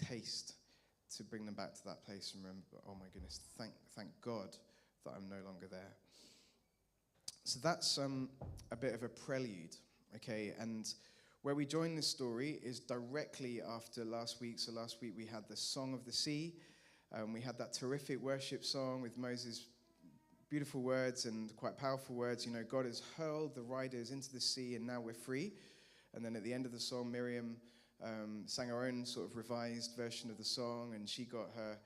taste to bring them back to that place and remember, oh my goodness, thank God that I'm no longer there. So that's a bit of a prelude, okay? And where we join this story is directly after last week. So last week we had the Song of the Sea. We had that terrific worship song with Moses' beautiful words and quite powerful words. You know, God has hurled the riders into the sea and now we're free. And then at the end of the song, Miriam sang her own sort of revised version of the song, and she got her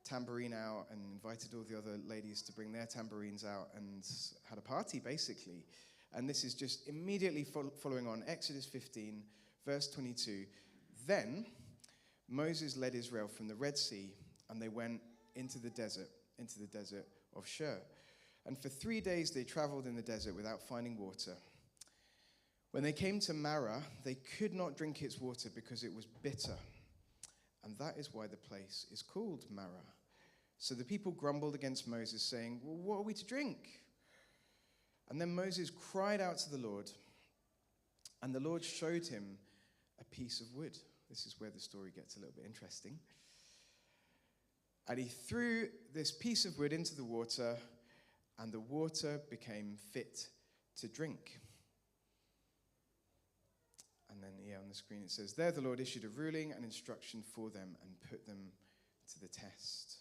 tambourine out and invited all the other ladies to bring their tambourines out and had a party, basically. And this is just immediately following on Exodus 15, verse 22. Then Moses led Israel from the Red Sea, and they went into the desert of Shur. And for 3 days they traveled in the desert without finding water. When they came to Marah, they could not drink its water because it was bitter. And that is why the place is called Marah. So the people grumbled against Moses, saying, well, what are we to drink? And then Moses cried out to the Lord, and the Lord showed him a piece of wood. This is where the story gets a little bit interesting. And he threw this piece of wood into the water, and the water became fit to drink. And then here on the screen it says, there the Lord issued a ruling and instruction for them and put them to the test.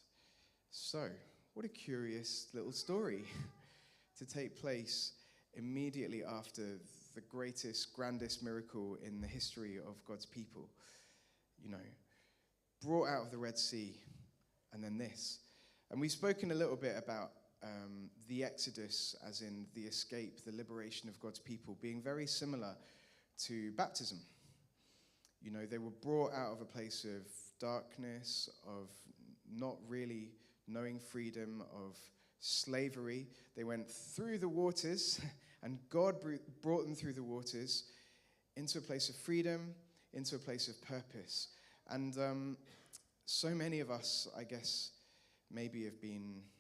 So, what a curious little story to take place immediately after the greatest, grandest miracle in the history of God's people. You know, brought out of the Red Sea, and then this. And we've spoken a little bit about the Exodus, as in the escape, the liberation of God's people, being very similar to baptism. You know, they were brought out of a place of darkness, of not really knowing freedom, of slavery. They went through the waters, and God brought them through the waters into a place of freedom, into a place of purpose. And so many of us, I guess, maybe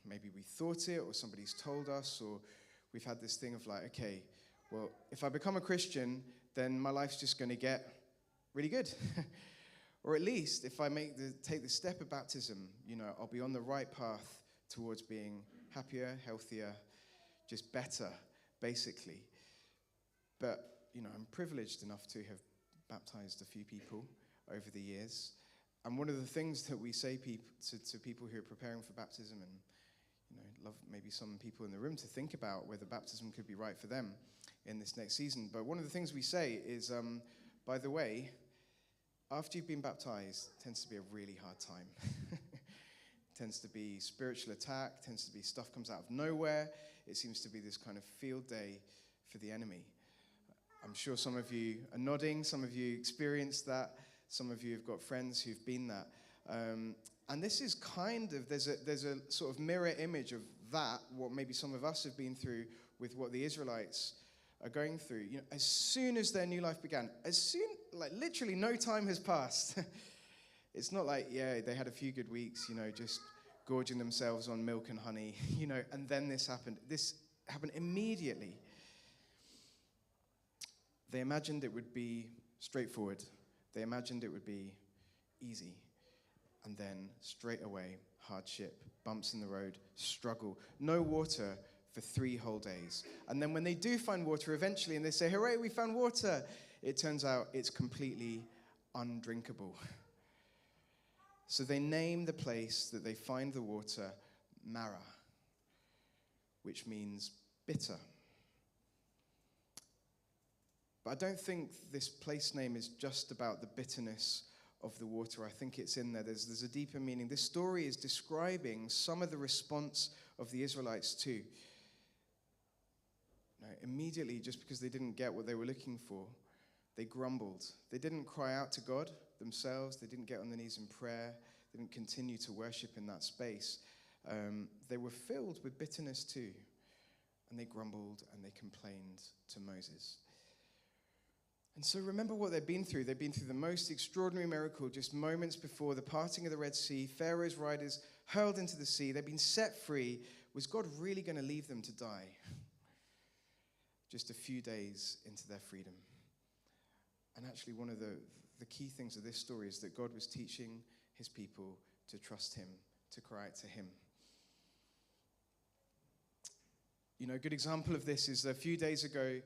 we thought it, or somebody's told us, or we've had this thing of like, okay, well, if I become a Christian, then my life's just going to get really good. Or at least if I take the step of baptism, you know, I'll be on the right path towards being happier, healthier, just better, basically. But, you know, I'm privileged enough to have baptized a few people over the years. And one of the things that we say to people who are preparing for baptism, and, you know, love maybe some people in the room to think about whether baptism could be right for them in this next season. But one of the things we say is, by the way, after you've been baptized, it tends to be a really hard time. Tends to be spiritual attack, tends to be stuff comes out of nowhere. It seems to be this kind of field day for the enemy. I'm sure some of you are nodding, some of you experienced that, some of you have got friends who've been that. And this is kind of, there's a sort of mirror image of that, what maybe some of us have been through with what the Israelites are going through. You know, as soon as their new life began, like literally no time has passed. It's not like, yeah, they had a few good weeks, you know, just gorging themselves on milk and honey, you know, and then this happened. This happened immediately. They imagined it would be straightforward. They imagined it would be easy. And then straight away, hardship, bumps in the road, struggle, no water for 3 whole days. And then when they do find water eventually and they say, hooray, we found water, it turns out it's completely undrinkable. So they name the place that they find the water Marah, which means bitter. But I don't think this place name is just about the bitterness of the water. I think it's in there. There's a deeper meaning. This story is describing some of the response of the Israelites too. No, immediately, just because they didn't get what they were looking for, they grumbled. They didn't cry out to God themselves. They didn't get on their knees in prayer. They didn't continue to worship in that space. They were filled with bitterness too. And they grumbled and they complained to Moses. And so remember what they've been through. They've been through the most extraordinary miracle just moments before the parting of the Red Sea. Pharaoh's riders hurled into the sea. They've been set free. Was God really going to leave them to die? Just a few days into their freedom. And actually one of the key things of this story is that God was teaching his people to trust him, to cry out to him. You know, a good example of this is a few days ago,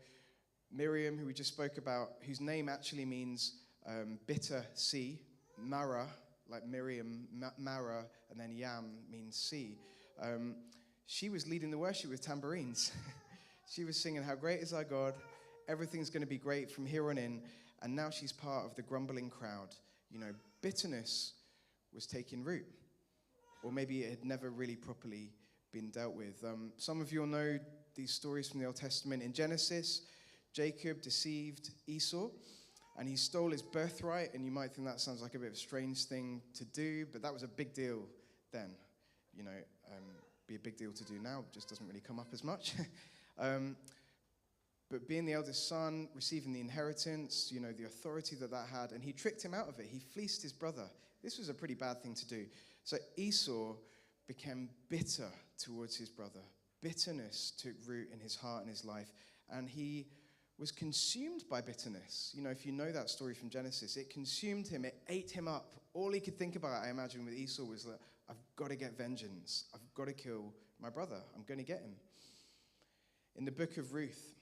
Miriam, who we just spoke about, whose name actually means bitter sea, Mara, like Miriam, Mara, and then Yam means sea. She was leading the worship with tambourines. She was singing, "How great is our God, everything's going to be great from here on in," and now she's part of the grumbling crowd. You know, bitterness was taking root, or maybe it had never really properly been dealt with. Some of you will know these stories from the Old Testament. In Genesis, Jacob deceived Esau, and he stole his birthright, and you might think that sounds like a bit of a strange thing to do, but that was a big deal then. You know, be a big deal to do now, just doesn't really come up as much. But being the eldest son, receiving the inheritance, you know, the authority that had, and he tricked him out of it. He fleeced his brother. This was a pretty bad thing to do. So Esau became bitter towards his brother. Bitterness took root in his heart and his life, and he was consumed by bitterness. You know, if you know that story from Genesis, it consumed him, it ate him up. All he could think about, I imagine, with Esau was that, I've got to get vengeance. I've got to kill my brother. I'm going to get him. In the book of Ruth,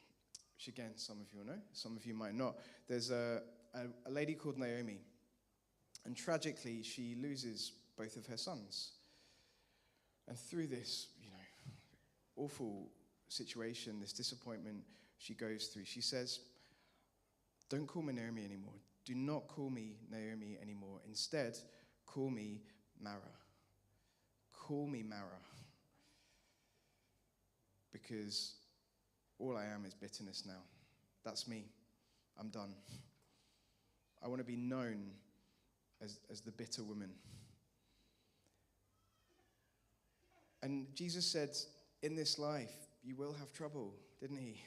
which again, some of you will know, some of you might not, there's a lady called Naomi, and tragically, she loses both of her sons. And through this, you know, awful situation, this disappointment she goes through, she says, "Don't call me Naomi anymore. Do not call me Naomi anymore. Instead, call me Mara. Call me Mara. Because all I am is bitterness now. That's me. I'm done. I want to be known as the bitter woman." And Jesus said, in this life, you will have trouble, didn't he?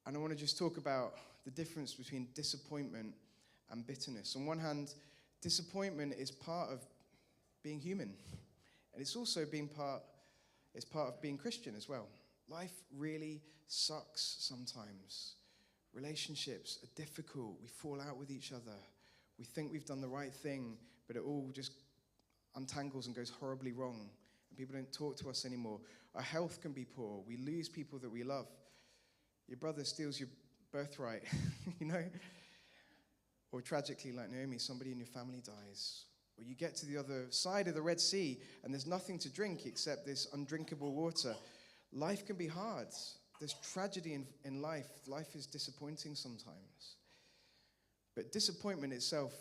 And I want to just talk about the difference between disappointment and bitterness. On one hand, disappointment is part of being human. And it's also part of being Christian as well. Life really sucks sometimes. Relationships are difficult. We fall out with each other. We think we've done the right thing, but it all just untangles and goes horribly wrong. And people don't talk to us anymore. Our health can be poor. We lose people that we love. Your brother steals your birthright, you know? Or tragically, like Naomi, somebody in your family dies. Or you get to the other side of the Red Sea and there's nothing to drink except this undrinkable water. Life can be hard. There's tragedy in life. Life is disappointing sometimes. But disappointment itself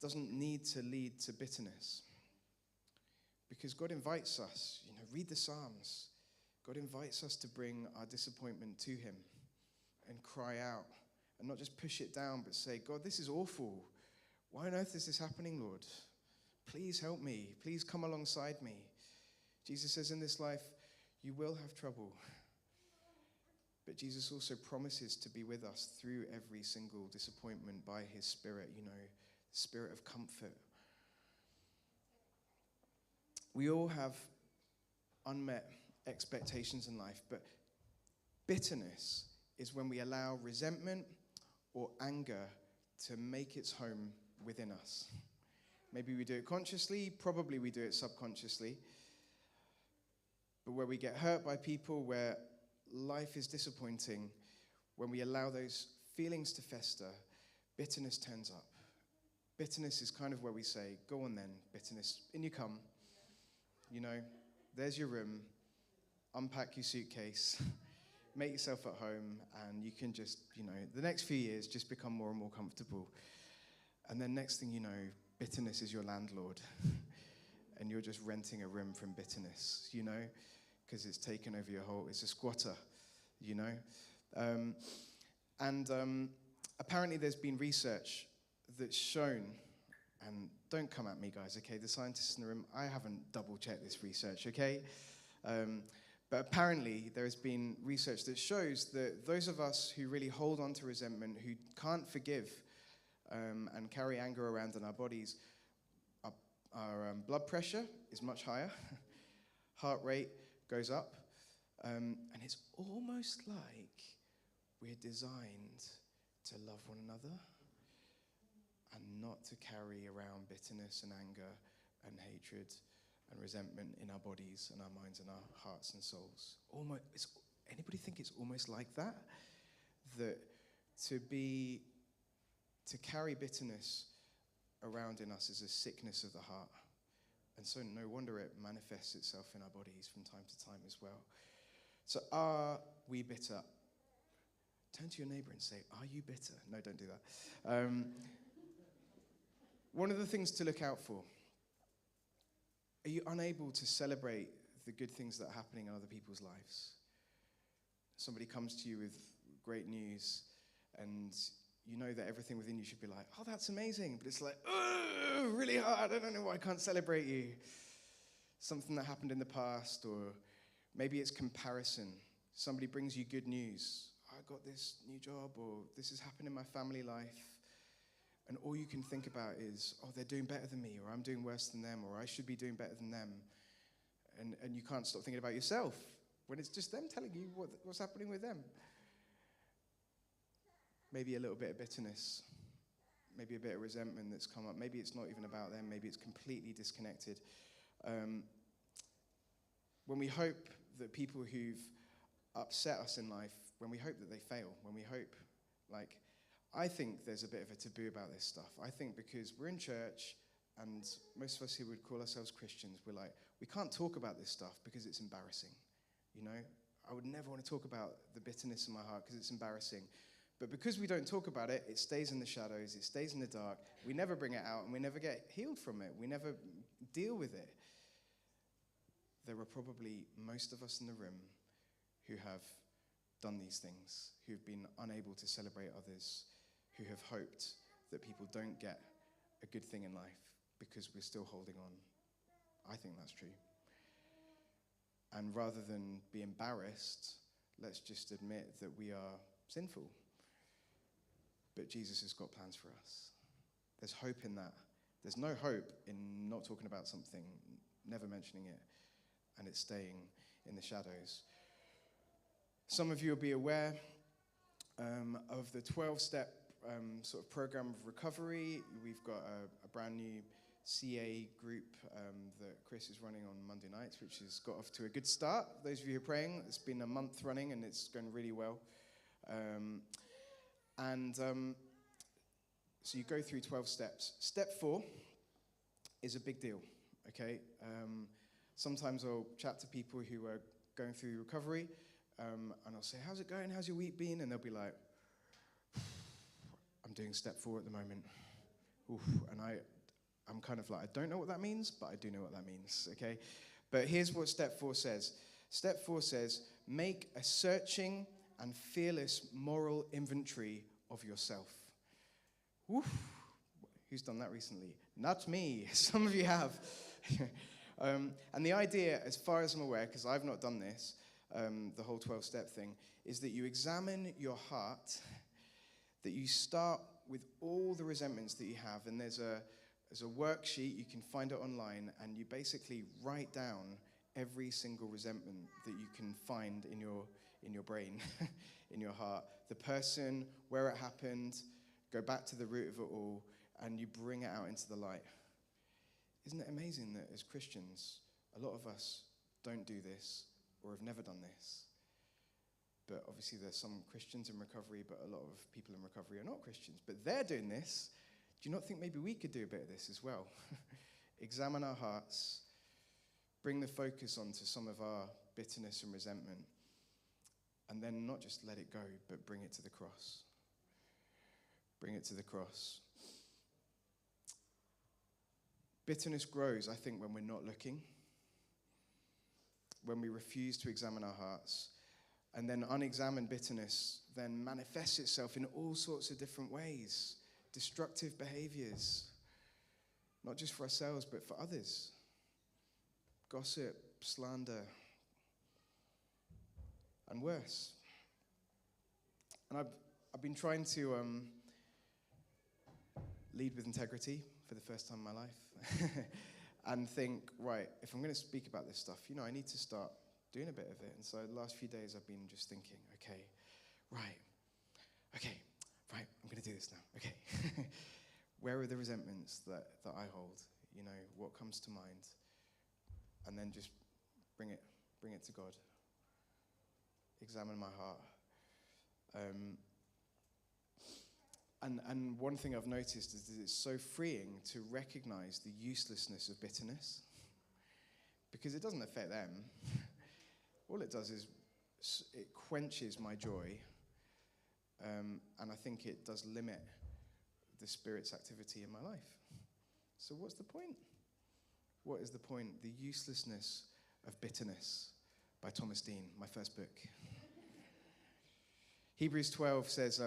doesn't need to lead to bitterness. Because God invites us, you know, read the Psalms. God invites us to bring our disappointment to him and cry out and not just push it down, but say, "God, this is awful. Why on earth is this happening, Lord? Please help me. Please come alongside me." Jesus says in this life, you will have trouble. But Jesus also promises to be with us through every single disappointment by his Spirit, you know, the Spirit of comfort. We all have unmet expectations in life, but bitterness is when we allow resentment or anger to make its home within us. Maybe we do it consciously, probably we do it subconsciously. But where we get hurt by people, where life is disappointing, when we allow those feelings to fester, bitterness turns up. Bitterness is kind of where we say, "Go on then, bitterness, in you come. You know, there's your room. Unpack your suitcase. Make yourself at home, and you can just, you know, the next few years just become more and more comfortable." And then next thing you know, bitterness is your landlord. And you're just renting a room from bitterness, you know, because it's taken over your whole, it's a squatter, you know. Apparently there's been research that's shown, and don't come at me, guys, okay? The scientists in the room, I haven't double-checked this research, okay? But apparently there has been research that shows that those of us who really hold on to resentment, who can't forgive and carry anger around in our bodies, our blood pressure is much higher, heart rate goes up, and it's almost like we're designed to love one another. and not to carry around bitterness and anger and hatred and resentment in our bodies and our minds and our hearts and souls. Anybody think it's almost like that? That to carry bitterness around in us is a sickness of the heart. And so no wonder it manifests itself in our bodies from time to time as well. So are we bitter? Turn to your neighbor and say, are you bitter? No, don't do that. One of the things to look out for: are you unable to celebrate the good things that are happening in other people's lives? Somebody comes to you with great news, and you know that everything within you should be like, oh, that's amazing. But it's like, oh, really hard. I don't know why I can't celebrate you. Something that happened in the past, or maybe it's comparison. Somebody brings you good news. I got this new job, or this has happened in my family life. And all you can think about is, oh, they're doing better than me, or I'm doing worse than them, or I should be doing better than them. And you can't stop thinking about yourself when it's just them telling you what's happening with them. Maybe a little bit of bitterness, maybe a bit of resentment that's come up. Maybe it's not even about them. Maybe it's completely disconnected. When we hope that people who've upset us in life, when we hope that they fail, when we hope, I think there's a bit of a taboo about this stuff. I think because we're in church, and most of us who would call ourselves Christians, we're like, we can't talk about this stuff because it's embarrassing. You know, I would never want to talk about the bitterness in my heart because it's embarrassing. But because we don't talk about it, it stays in the shadows, it stays in the dark. We never bring it out, and we never get healed from it. We never deal with it. There are probably most of us in the room who have done these things, who've been unable to celebrate others, who have hoped that people don't get a good thing in life because we're still holding on. I think that's true. And rather than be embarrassed, let's just admit that we are sinful. But Jesus has got plans for us. There's hope in that. There's no hope in not talking about something, never mentioning it, and it's staying in the shadows. Some of you will be aware of the 12-step sort of program of recovery. We've got a brand new CA group that Chris is running on Monday nights, which has got off to a good start. Those of you who are praying, it's been a month running and it's going really well. So you go through 12 steps. Step 4 is a big deal, okay? Sometimes I'll chat to people who are going through recovery, and I'll say, how's it going? How's your week been? And they'll be like, I'm doing step 4 at the moment. Oof. And I'm kind of like, I don't know what that means, but I do know what that means, okay? But here's what step 4 says. Step 4 says, make a searching and fearless moral inventory of yourself. Oof. Who's done that recently? Not me. Some of you have. And the idea, as far as I'm aware, because I've not done this, the whole 12-step thing, is that you examine your heart, that you start with all the resentments that you have, and there's a worksheet, you can find it online, and you basically write down every single resentment that you can find in your brain, in your heart. The person, where it happened, go back to the root of it all, and you bring it out into the light. Isn't it amazing that as Christians, a lot of us don't do this or have never done this? But obviously there's some Christians in recovery, but a lot of people in recovery are not Christians. But they're doing this. Do you not think maybe we could do a bit of this as well? Examine our hearts, bring the focus onto some of our bitterness and resentment, and then not just let it go, but bring it to the cross. Bring it to the cross. Bitterness grows, I think, when we're not looking, when we refuse to examine our hearts. And then unexamined bitterness then manifests itself in all sorts of different ways. Destructive behaviors, not just for ourselves, but for others. Gossip, slander, and worse. And I've been trying to lead with integrity for the first time in my life and think, right, if I'm going to speak about this stuff, I need to start doing a bit of it. And so the last few days I've been just thinking, right, I'm going to do this now, okay. Where are the resentments that I hold? You know, what comes to mind? And then just bring it to God. Examine my heart. And one thing I've noticed is that it's so freeing to recognize the uselessness of bitterness, because it doesn't affect them. All it does is it quenches my joy, and I think it does limit the Spirit's activity in my life. So what's the point? What is the point? The Uselessness of Bitterness by Thomas Dean, my first book. Hebrews 12 says,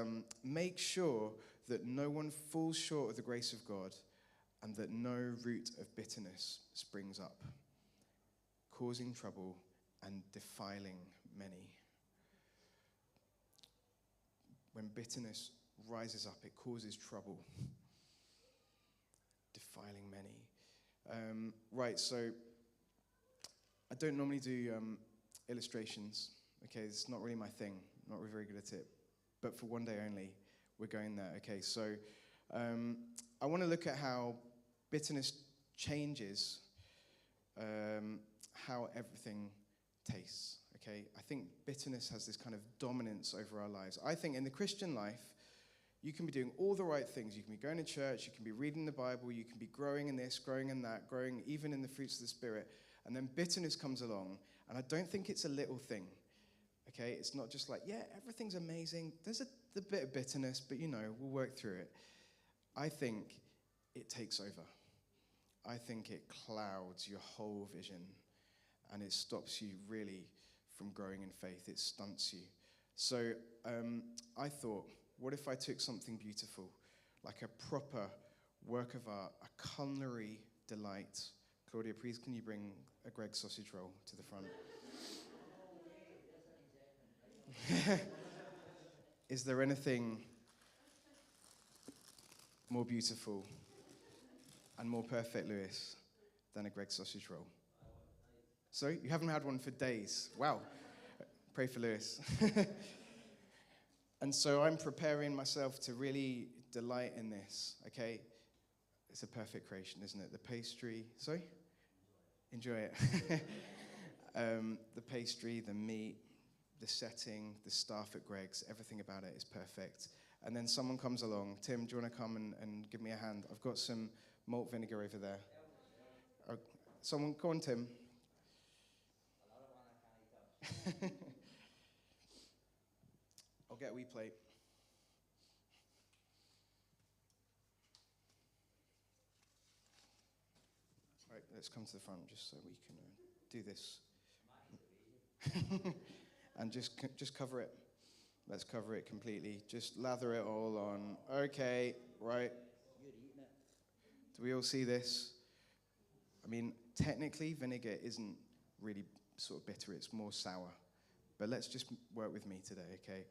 make sure that no one falls short of the grace of God, and that no root of bitterness springs up, causing trouble and defiling many. When bitterness rises up, it causes trouble, defiling many. Right, so I don't normally do illustrations. Okay, it's not really my thing. I'm not really very good at it. But for one day only, we're going there. Okay, so I want to look at how bitterness changes how everything tastes. Okay, I think bitterness has this kind of dominance over our lives. I think in the Christian life, you can be doing all the right things. You can be going to church, you can be reading the Bible, you can be growing in this, growing in that, growing even in the fruits of the Spirit. And then bitterness comes along, and I don't think it's a little thing. Okay, it's not just like, yeah, everything's amazing. There's a bit of bitterness, but you know, we'll work through it. I think it takes over. I think it clouds your whole vision, and it stops you really from growing in faith. It stunts you. So I thought, what if I took something beautiful, like a proper work of art, a culinary delight? Claudia, please can you bring a Greggs sausage roll to the front? Is there anything more beautiful and more perfect, Lewis, than a Greggs sausage roll? So you haven't had one for days. Wow. Pray for Lewis. And so I'm preparing myself to really delight in this, okay? It's a perfect creation, isn't it? The pastry, sorry? Enjoy it. The pastry, the meat, the setting, the staff at Greggs, everything about it is perfect. And then someone comes along. Tim, do you want to come and give me a hand? I've got some malt vinegar over there. Someone, go on, Tim. I'll get a wee plate. Right, let's come to the front just so we can do this. And just cover it. Let's cover it completely. Just lather it all on. Okay, right. Do we all see this? I mean, technically, vinegar isn't really sort of bitter. It's more sour. But let's just work with me today, okay?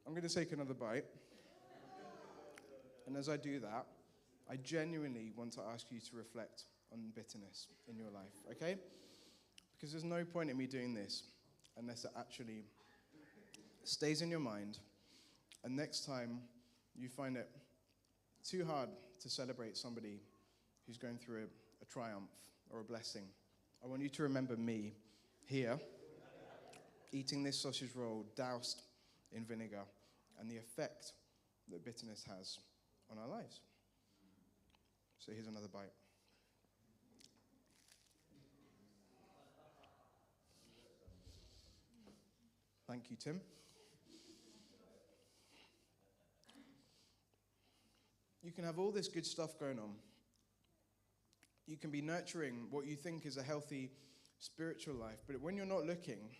I'm going to take another bite. And as I do that, I genuinely want to ask you to reflect on bitterness in your life, okay? Because there's no point in me doing this unless it actually stays in your mind. And next time you find it too hard to celebrate somebody who's going through a triumph or a blessing, I want you to remember me here, eating this sausage roll doused in vinegar, and the effect that bitterness has on our lives. So here's another bite. Thank you, Tim. You can have all this good stuff going on. You can be nurturing what you think is a healthy spiritual life, but when you're not looking,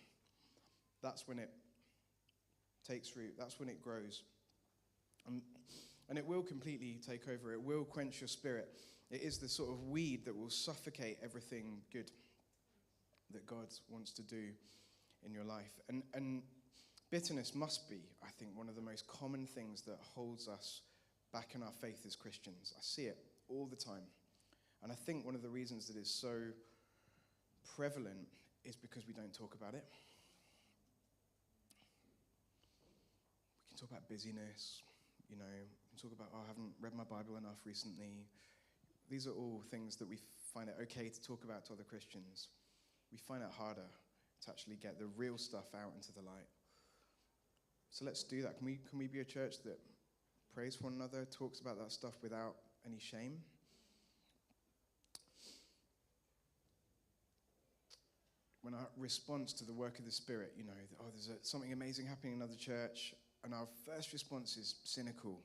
that's when it takes root. That's when it grows. And it will completely take over. It will quench your spirit. It is the sort of weed that will suffocate everything good that God wants to do in your life. And Bitterness must be, I think, one of the most common things that holds us back in our faith as Christians. I see it all the time. And I think one of the reasons that it's so prevalent is because we don't talk about it. We can talk about busyness, we can talk about, I haven't read my Bible enough recently. These are all things that we find it okay to talk about to other Christians. We find it harder to actually get the real stuff out into the light. So let's do that. Can we be a church that prays for one another, talks about that stuff without any shame? When our response to the work of the Spirit, there's something amazing happening in another church, and our first response is cynical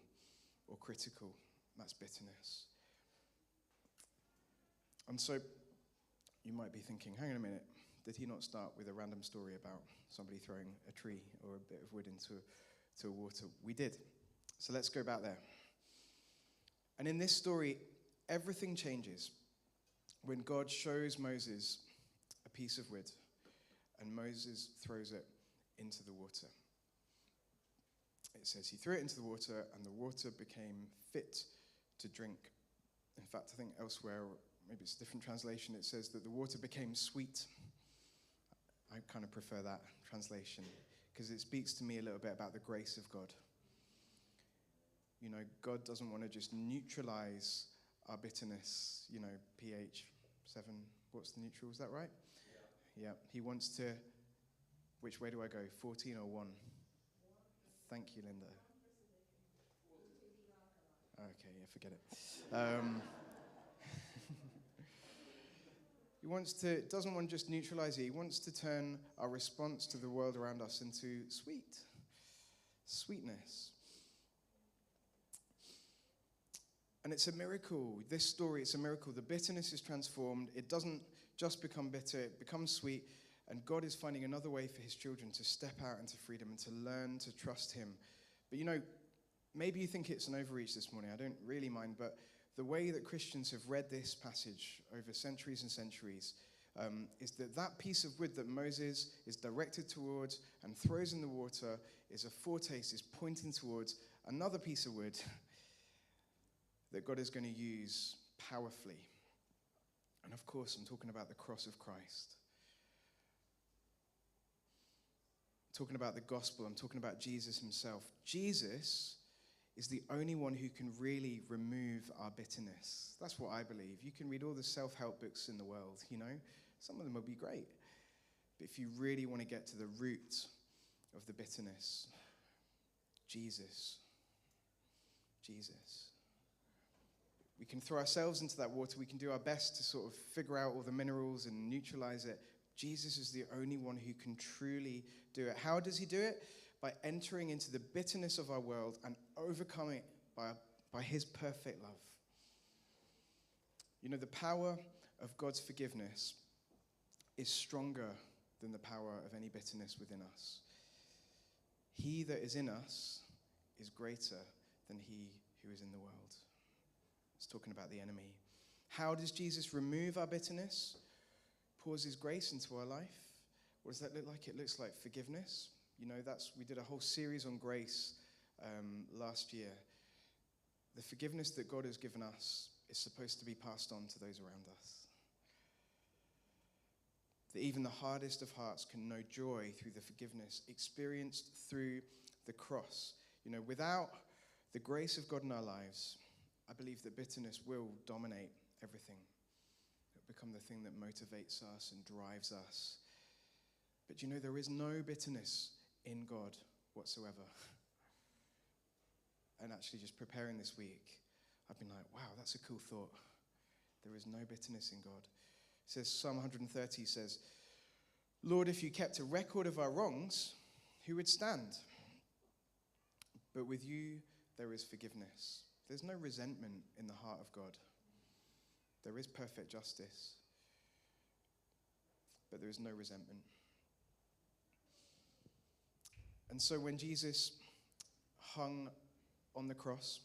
or critical. That's bitterness. And so you might be thinking, hang on a minute, did he not start with a random story about somebody throwing a tree or a bit of wood into water? We did. So let's go back there. And in this story, everything changes when God shows Moses a piece of wood, and Moses throws it into the water. It says he threw it into the water, and the water became fit to drink. In fact, I think elsewhere, maybe it's a different translation, it says that the water became sweet. I kind of prefer that translation because it speaks to me a little bit about the grace of God. God doesn't want to just neutralize our bitterness, pH 7, what's the neutral, is that right? Yeah. He wants to, which way do I go, 14 or 1? Thank you, Linda. Okay, yeah, forget it. He doesn't want to just neutralize it. He wants to turn our response to the world around us into sweetness. And it's a miracle. This story, it's a miracle. The bitterness is transformed. It doesn't just become bitter, it becomes sweet. And God is finding another way for his children to step out into freedom and to learn to trust him. But maybe you think it's an overreach this morning. I don't really mind, but the way that Christians have read this passage over centuries and centuries is that piece of wood that Moses is directed towards and throws in the water is a foretaste, is pointing towards another piece of wood that God is going to use powerfully. And of course, I'm talking about the cross of Christ. I'm talking about the gospel. I'm talking about Jesus himself. Jesus is the only one who can really remove our bitterness. That's what I believe. You can read all the self-help books in the world, Some of them will be great. But if you really want to get to the root of the bitterness, Jesus. We can throw ourselves into that water. We can do our best to sort of figure out all the minerals and neutralize it. Jesus is the only one who can truly do it. How does he do it? By entering into the bitterness of our world and overcoming it by his perfect love. The power of God's forgiveness is stronger than the power of any bitterness within us. He that is in us is greater than he who is in the world. It's talking about the enemy. How does Jesus remove our bitterness? Pours his grace into our life. What does that look like? It looks like forgiveness. We did a whole series on grace last year. The forgiveness that God has given us is supposed to be passed on to those around us. That even the hardest of hearts can know joy through the forgiveness experienced through the cross. Without the grace of God in our lives, I believe that bitterness will dominate everything. It'll become the thing that motivates us and drives us. But there is no bitterness in God whatsoever. And actually just preparing this week, I've been like, wow, that's a cool thought. There is no bitterness in God. It says, Psalm 130 says, Lord, if you kept a record of our wrongs, who would stand? But with you, there is forgiveness. There's no resentment in the heart of God. There is perfect justice, but there is no resentment. And so when Jesus hung on the cross,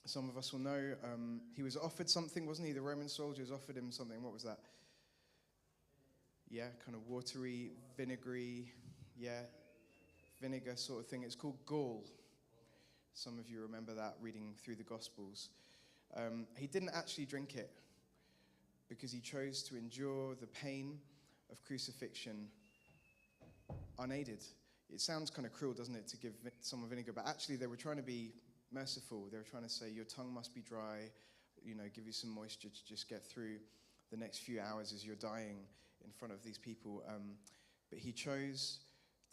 some of us will know he was offered something, wasn't he? The Roman soldiers offered him something. What was that? Yeah, kind of watery, vinegary, yeah. vinegar sort of thing. It's called gall. Some of you remember that reading through the Gospels. He didn't actually drink it because he chose to endure the pain of crucifixion unaided. It sounds kind of cruel, doesn't it, to give someone vinegar, but actually they were trying to be merciful. They were trying to say, your tongue must be dry, give you some moisture to just get through the next few hours as you're dying in front of these people. But he chose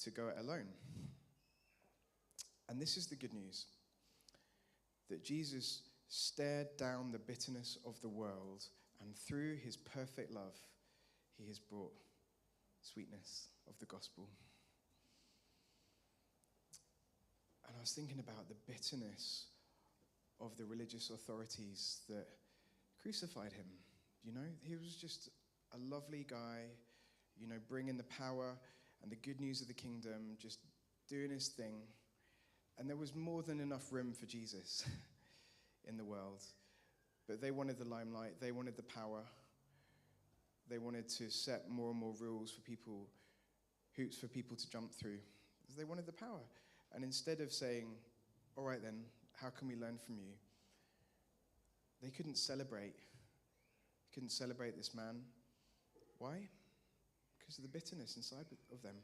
to go it alone. And this is the good news, that Jesus stared down the bitterness of the world, and through his perfect love, he has brought sweetness of the gospel. And I was thinking about the bitterness of the religious authorities that crucified him. He was just a lovely guy, bringing the power and the good news of the kingdom, just doing his thing. And there was more than enough room for Jesus in the world. But they wanted the limelight, they wanted the power. They wanted to set more and more rules for people, hoops for people to jump through. Because they wanted the power. And instead of saying, all right then, how can we learn from you? They couldn't celebrate this man. Why? Because of the bitterness inside of them.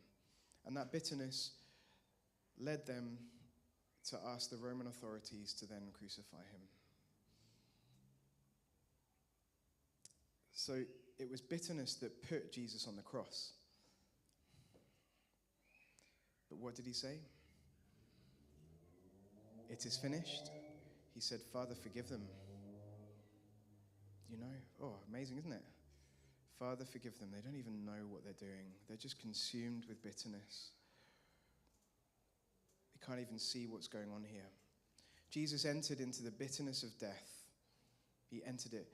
And that bitterness led them to ask the Roman authorities to then crucify him. So it was bitterness that put Jesus on the cross. But what did he say? It is finished. He said, Father, forgive them. Amazing, isn't it? Father, forgive them. They don't even know what they're doing. They're just consumed with bitterness. They can't even see what's going on here. Jesus entered into the bitterness of death. He entered it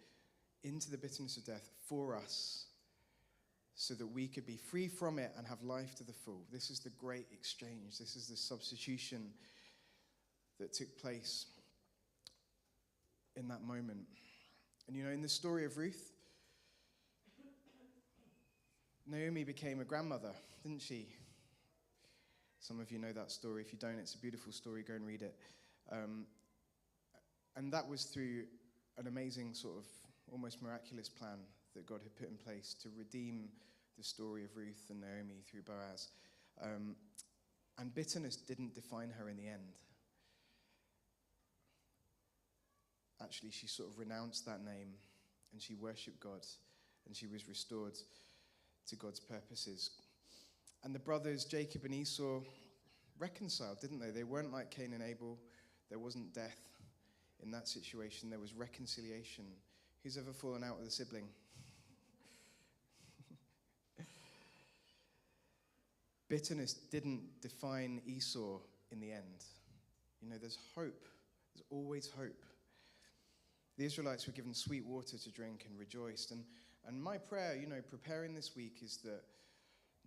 into the bitterness of death for us so that we could be free from it and have life to the full. This is the great exchange. This is the substitution that took place in that moment. And in the story of Ruth, Naomi became a grandmother, didn't she? Some of you know that story. If you don't, it's a beautiful story. Go and read it. And that was through an amazing sort of almost miraculous plan that God had put in place to redeem the story of Ruth and Naomi through Boaz. And bitterness didn't define her in the end. Actually, she sort of renounced that name and she worshipped God and she was restored to God's purposes. And the brothers, Jacob and Esau, reconciled, didn't they? They weren't like Cain and Abel. There wasn't death in that situation. There was reconciliation. Who's ever fallen out with a sibling? Bitterness didn't define Esau in the end. There's hope. There's always hope. The Israelites were given sweet water to drink and rejoiced. And my prayer, preparing this week is that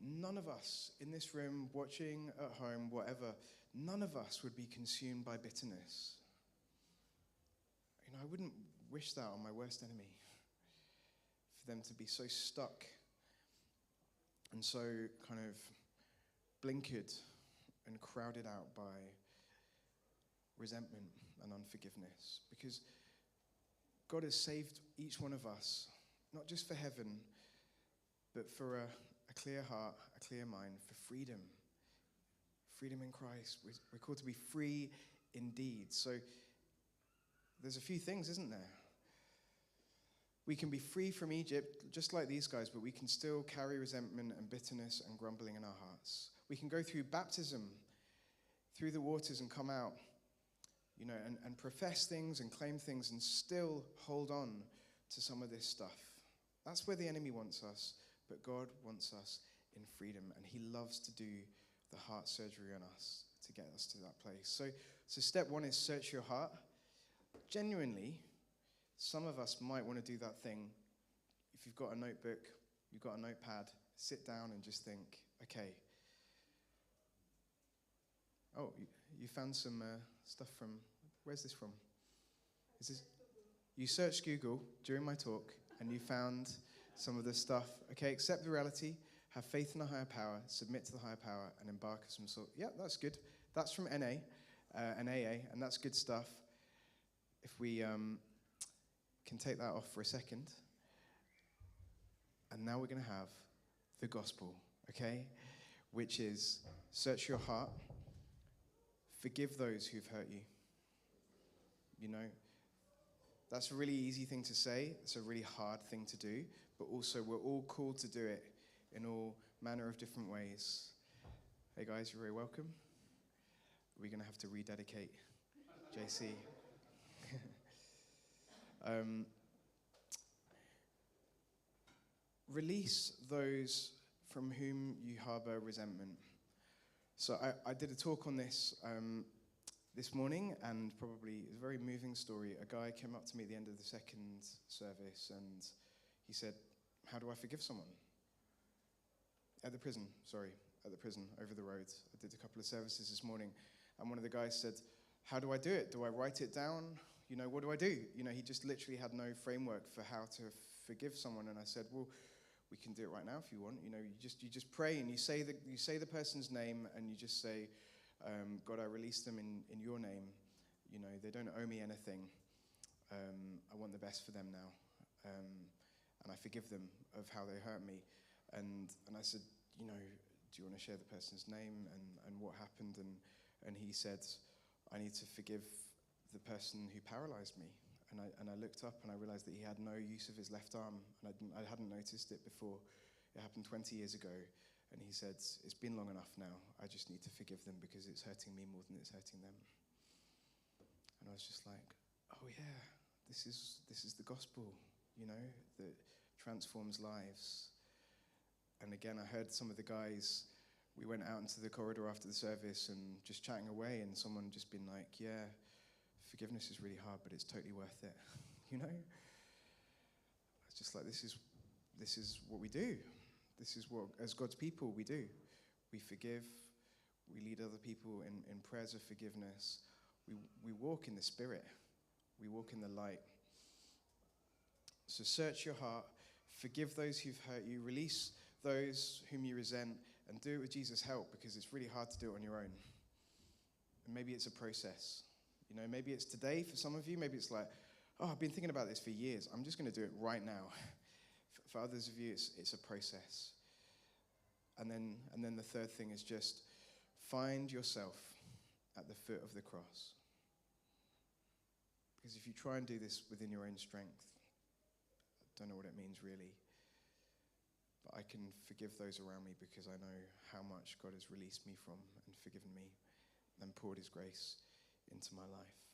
none of us in this room, watching at home, whatever, none of us would be consumed by bitterness. I wouldn't wish that on my worst enemy, for them to be so stuck and so kind of blinkered and crowded out by resentment and unforgiveness. Because God has saved each one of us, not just for heaven, but for a clear heart, a clear mind, for freedom. Freedom in Christ. We're called to be free indeed. So there's a few things, isn't there? We can be free from Egypt, just like these guys, but we can still carry resentment and bitterness and grumbling in our hearts. We can go through baptism, through the waters and come out, and profess things and claim things and still hold on to some of this stuff. That's where the enemy wants us, but God wants us in freedom, and he loves to do the heart surgery on us to get us to that place. So step one is search your heart. Genuinely, some of us might want to do that thing. If you've got a notebook, you've got a notepad, sit down and just think, okay. Oh, you found some stuff from, where's this from? Is this? You searched Google during my talk and you found some of this stuff. Okay, accept the reality. have faith in a higher power, submit to the higher power, and embark of some sort. Yeah, that's good. That's from NA and AA, and that's good stuff. If we can take that off for a second. And now we're going to have the gospel, okay? Which is, search your heart, forgive those who've hurt you. You know, that's a really easy thing to say. It's a really hard thing to do. But also, we're all called to do it in all manner of different ways. Hey guys, you're very welcome. We're going to have to rededicate JC. Release those from whom you harbor resentment. So I did a talk on this this morning, and probably it's a very moving story. A guy came up to me at the end of the second service, and he said, how do I forgive someone? At the prison over the road. I did a couple of services this morning, and one of the guys said, how do I do it? Do I write it down? You know, what do I do? You know, he just literally had no framework for how to forgive someone, and I said, well, we can do it right now if you want. You know, you just pray, and you say the person's name, and you just say, God, I release them in your name. You know, they don't owe me anything. I want the best for them now. And I forgive them of how they hurt me. And I said, you know, do you want to share the person's name and what happened? And he said, I need to forgive the person who paralyzed me. And I looked up and I realized that he had no use of his left arm. And I hadn't noticed it before. It happened 20 years ago. And he said, it's been long enough now. I just need to forgive them because it's hurting me more than it's hurting them. And I was just like, oh yeah, this is the gospel, you know, that transforms lives. And again, I heard some of the guys, we went out into the corridor after the service and just chatting away, and someone just been like, yeah, forgiveness is really hard, but it's totally worth it, you know? It's just like, this is what we do. This is what, as God's people, we do. We forgive. We lead other people in prayers of forgiveness. We walk in the Spirit. We walk in the light. So search your heart. Forgive those who've hurt you. Release those whom you resent. And do it with Jesus' help, because it's really hard to do it on your own. And maybe it's a process. You know, maybe it's today for some of you. Maybe it's like, oh, I've been thinking about this for years. I'm just going to do it right now. For others of you, it's a process. And then the third thing is just find yourself at the foot of the cross. Because if you try and do this within your own strength, I don't know what it means really. But I can forgive those around me because I know how much God has released me from and forgiven me and poured his grace into my life.